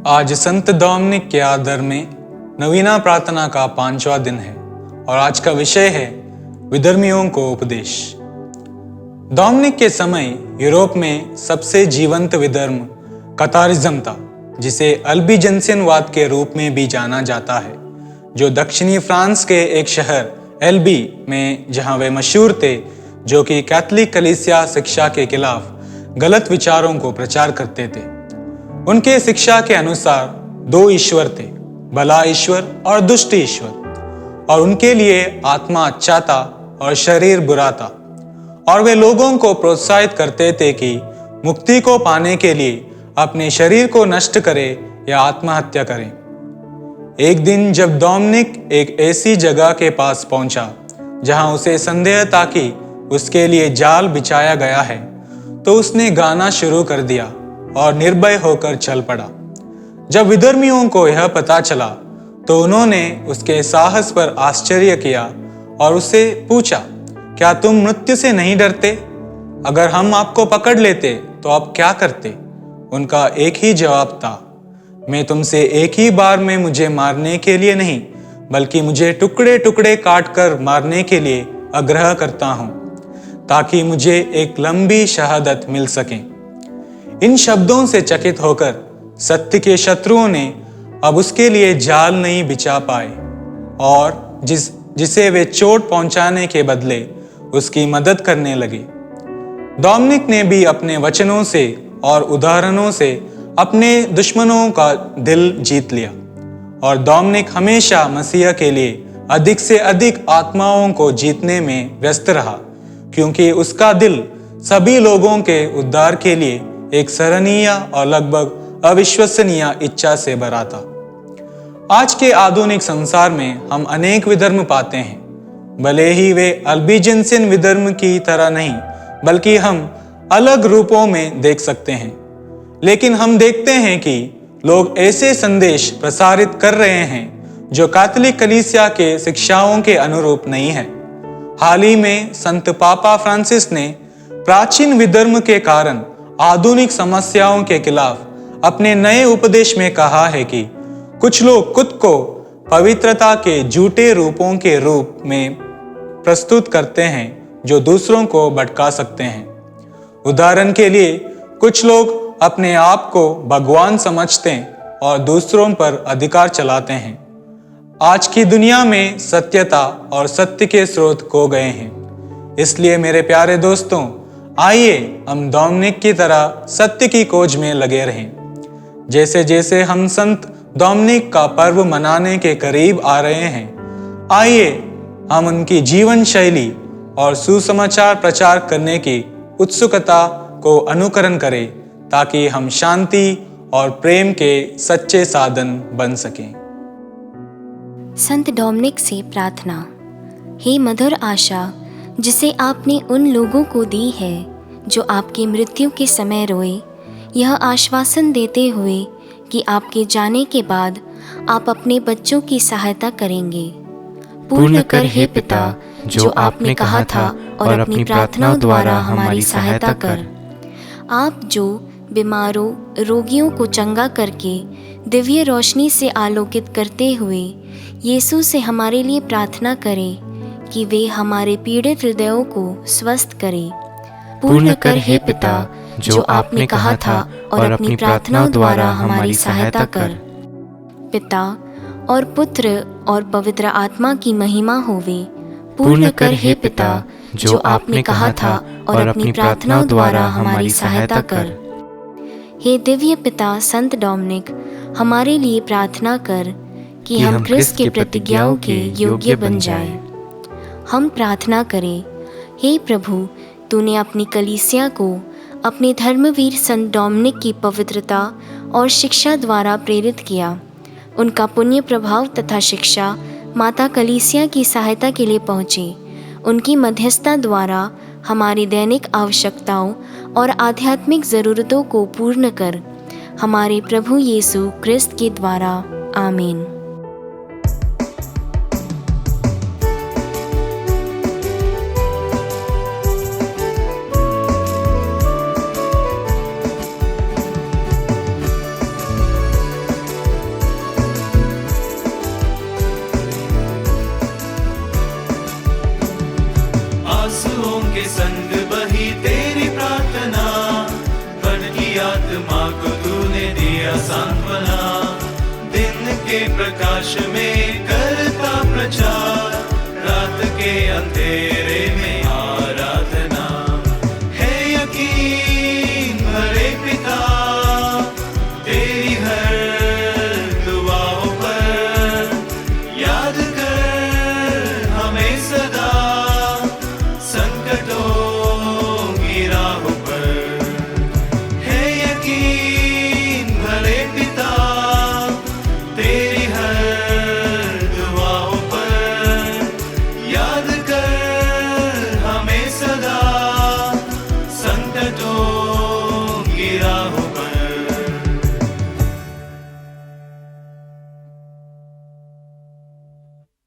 आज संत डोमिनिक के आदर में नवीना प्रार्थना का 5वां दिन है और आज का विषय है विधर्मियों को उपदेश। डोमिनिक के समय यूरोप में सबसे जीवंत विधर्म कतारिज्म था, जिसे अल्बिजेंसियनवाद के रूप में भी जाना जाता है, जो दक्षिणी फ्रांस के एक शहर एल्बी में जहां वे मशहूर थे, जो कि कैथोलिक कलीसिया शिक्षा के खिलाफ गलत विचारों को प्रचार करते थे। उनके शिक्षा के अनुसार 2 ईश्वर थे, भला ईश्वर और दुष्ट ईश्वर, और उनके लिए आत्मा अच्छा था और शरीर बुरा था। और वे लोगों को प्रोत्साहित करते थे कि मुक्ति को पाने के लिए अपने शरीर को नष्ट करें या आत्महत्या करें। एक दिन जब डोमिनिक एक ऐसी जगह के पास पहुंचा जहां उसे संदेह था कि उसके लिए जाल बिछाया गया है, तो उसने गाना शुरू कर दिया और निर्भय होकर चल पड़ा। जब विधर्मियों को यह पता चला तो उन्होंने उसके साहस पर आश्चर्य किया और उससे पूछा, क्या तुम मृत्यु से नहीं डरते? अगर हम आपको पकड़ लेते तो आप क्या करते? उनका एक ही जवाब था, मैं तुमसे एक ही बार में मुझे मारने के लिए नहीं, बल्कि मुझे टुकड़े टुकड़े काट कर मारने के लिए आग्रह करता हूं, ताकि मुझे एक लंबी शहादत मिल सके। इन शब्दों से चकित होकर सत्य के शत्रुओं ने अब उसके लिए जाल नहीं बिछा पाए और जिसे वे चोट पहुंचाने के बदले उसकी मदद करने लगे। डोमिनिक ने भी अपने वचनों से और उदाहरणों से अपने दुश्मनों का दिल जीत लिया, और डोमिनिक हमेशा मसीह के लिए अधिक से अधिक आत्माओं को जीतने में व्यस्त रहा, क्योंकि उसका दिल सभी लोगों के उद्धार के लिए एक सराहनीय और लगभग अविश्वसनीय इच्छा से भरा था। आज के आधुनिक संसार में हम अनेक विधर्म पाते हैं, भले ही वे अल्बिजेंसियन विधर्म की तरह नहीं, बल्कि हम अलग रूपों में देख सकते हैं। लेकिन हम देखते हैं कि लोग ऐसे संदेश प्रसारित कर रहे हैं जो कैथोलिक कलीसिया के शिक्षाओं के अनुरूप नहीं है। हाल ही में संत पापा फ्रांसिस ने प्राचीन विधर्म के कारण आधुनिक समस्याओं के खिलाफ अपने नए उपदेश में कहा है कि कुछ लोग खुद को पवित्रता के झूठे रूपों के रूप में प्रस्तुत करते हैं जो दूसरों को भटका सकते हैं। उदाहरण के लिए, कुछ लोग अपने आप को भगवान समझते हैं और दूसरों पर अधिकार चलाते हैं। आज की दुनिया में सत्यता और सत्य के स्रोत खो गए हैं। इसलिए मेरे प्यारे दोस्तों, आइए हम डोमिनिक की तरह सत्य की खोज में लगे रहें। जैसे जैसे हम संत डोमिनिक का पर्व मनाने के करीब आ रहे हैं, आइए हम उनकी जीवन शैली और सुसमाचार प्रचार करने की उत्सुकता को अनुकरण करें, ताकि हम शांति और प्रेम के सच्चे साधन बन सकें। संत डोमिनिक से प्रार्थना। हे मधुर आशा, जिसे आपने उन लोगों को दी है जो आपकी मृत्यु के समय रोए, यह आश्वासन देते हुए कि आपके जाने के बाद आप अपने बच्चों की सहायता करेंगे। पूर्ण कर हे पिता जो आपने कहा था, और अपनी प्रार्थनाओं द्वारा हमारी सहायता कर। आप जो बीमारों रोगियों को चंगा करके दिव्य रोशनी से आलोकित करते हुए यीशु से हमारे लिए प्रार्थना करें कि वे हमारे पीड़ित हृदयों को स्वस्थ करें। पूर्ण कर हे पिता जो आपने कहा था, और अपनी प्रार्थनाओं द्वारा हमारी सहायता कर। पिता और पुत्र और पवित्र आत्मा की महिमा होवे। पूर्ण कर हे पिता जो आपने कहा था, और अपनी प्रार्थनाओं द्वारा हमारी सहायता कर। हे दिव्य पिता संत डोमिनिक, हमारे लिए प्रार्थना कर कि हम ख्रिस्त के प्रतिज्ञाओं के योग्य बन जाएं। हम प्रार्थना करें। हे प्रभु, तूने अपनी कलीसिया को अपने धर्मवीर संत डोमिनिक की पवित्रता और शिक्षा द्वारा प्रेरित किया। उनका पुण्य प्रभाव तथा शिक्षा माता कलीसिया की सहायता के लिए पहुँचे। उनकी मध्यस्थता द्वारा हमारी दैनिक आवश्यकताओं और आध्यात्मिक ज़रूरतों को पूर्ण कर। हमारे प्रभु यीशु क्रिस्त के द्वारा, आमीन। संग बही तेरी प्रार्थना, भटकी आत्मा को तूने दिया सांत्वना। दिन के प्रकाश में करता प्रचार, रात के अंधेरे